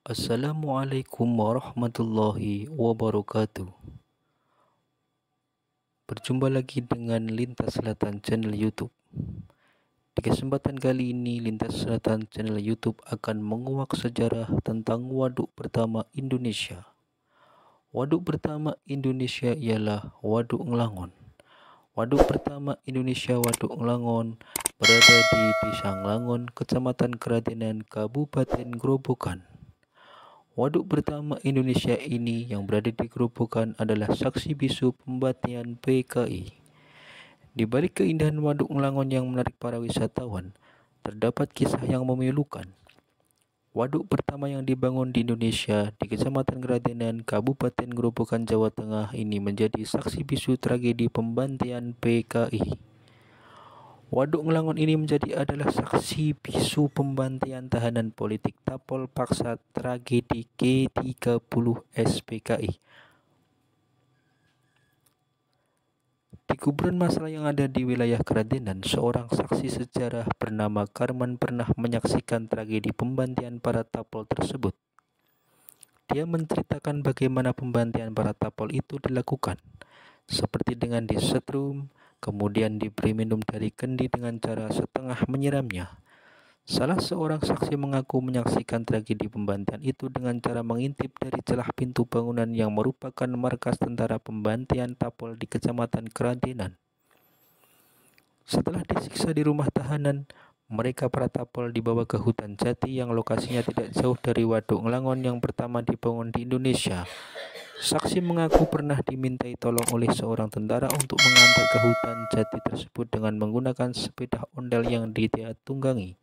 Assalamualaikum warahmatullahi wabarakatuh. Berjumpa lagi dengan Lintas Selatan channel YouTube. Di kesempatan kali ini, Lintas Selatan channel YouTube akan menguak sejarah tentang waduk pertama Indonesia. Waduk pertama Indonesia ialah Waduk Nglangon. Waduk pertama Indonesia Waduk Nglangon berada di Desa Nglangon, Kecamatan Keradenan, Kabupaten Grobogan. Waduk pertama Indonesia ini yang berada di Grobogan adalah saksi bisu pembantaian PKI. Di balik keindahan Waduk Nglangon yang menarik para wisatawan, terdapat kisah yang memilukan. Waduk pertama yang dibangun di Indonesia di Kecamatan Keradenan, Kabupaten Grobogan, Jawa Tengah ini menjadi saksi bisu tragedi pembantaian PKI. Waduk Nglangon ini adalah saksi bisu pembantaian tahanan politik Tapol Paksa tragedi G30 SPKI. Di kuburan massal yang ada di wilayah Keradenan, seorang saksi sejarah bernama Karman pernah menyaksikan tragedi pembantaian para Tapol tersebut. Dia menceritakan bagaimana pembantaian para Tapol itu dilakukan, seperti dengan disetrum, kemudian diberi minum dari kendi dengan cara setengah menyiramnya. Salah seorang saksi mengaku menyaksikan tragedi pembantaian itu dengan cara mengintip dari celah pintu bangunan yang merupakan markas tentara pembantaian Tapol di Kecamatan Keradenan. Setelah disiksa di rumah tahanan, mereka para Tapol dibawa ke hutan jati yang lokasinya tidak jauh dari Waduk Nglangon yang pertama dibangun di Indonesia. Saksi mengaku pernah dimintai tolong oleh seorang tentara untuk mengantar ke hutan jati tersebut dengan menggunakan sepeda ondel yang dia tunggangi.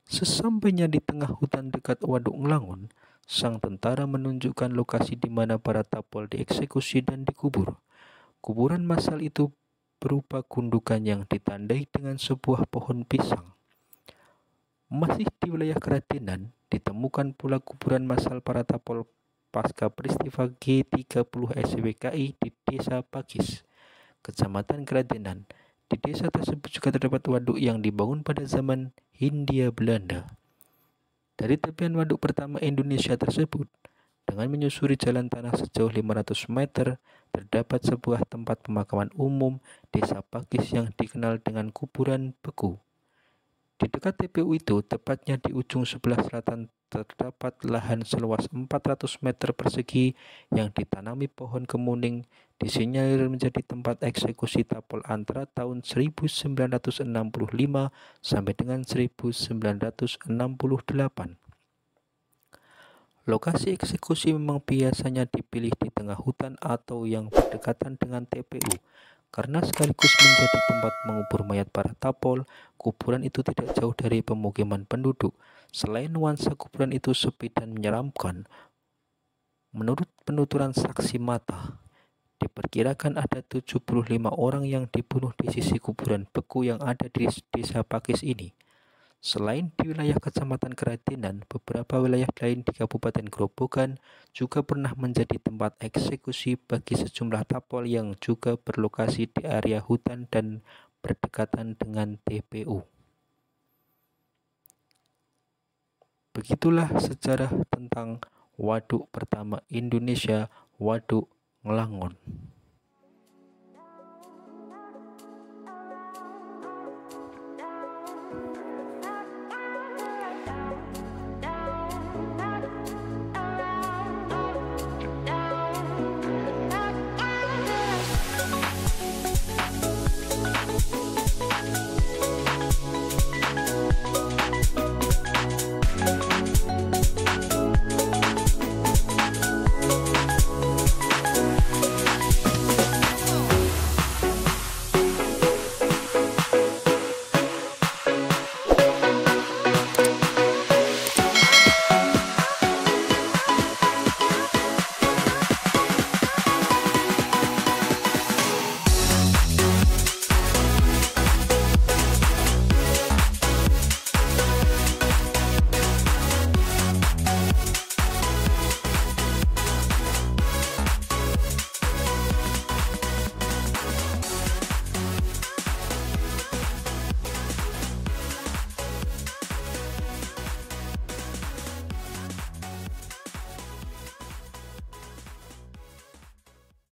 Sesampainya di tengah hutan dekat Waduk Nglangon, sang tentara menunjukkan lokasi di mana para Tapol dieksekusi dan dikubur. Kuburan massal itu berupa gundukan yang ditandai dengan sebuah pohon pisang. Masih di wilayah Keradenan, ditemukan pula kuburan massal para Tapol pasca peristiwa G30 SPKI di Desa Pakis, Kecamatan Keradenan. Di desa tersebut juga terdapat waduk yang dibangun pada zaman Hindia Belanda. Dari tepian waduk pertama Indonesia tersebut, dengan menyusuri jalan tanah sejauh 500 meter, terdapat sebuah tempat pemakaman umum Desa Pakis yang dikenal dengan kuburan beku. Di dekat TPU itu, tepatnya di ujung sebelah selatan, terdapat lahan seluas 400 meter persegi yang ditanami pohon kemuning, disinyalir menjadi tempat eksekusi Tapol antara tahun 1965 sampai dengan 1968. Lokasi eksekusi memang biasanya dipilih di tengah hutan atau yang berdekatan dengan TPU. Karena sekaligus menjadi tempat mengubur mayat para Tapol, kuburan itu tidak jauh dari pemukiman penduduk. Selain nuansa kuburan itu sepi dan menyeramkan, menurut penuturan saksi mata, diperkirakan ada 75 orang yang dibunuh di sisi kuburan beku yang ada di Desa Pakis ini. Selain di wilayah Kecamatan Keradenan, beberapa wilayah lain di Kabupaten Grobogan juga pernah menjadi tempat eksekusi bagi sejumlah Tapol yang juga berlokasi di area hutan dan berdekatan dengan TPU. Begitulah sejarah tentang waduk pertama Indonesia, Waduk Nglangon.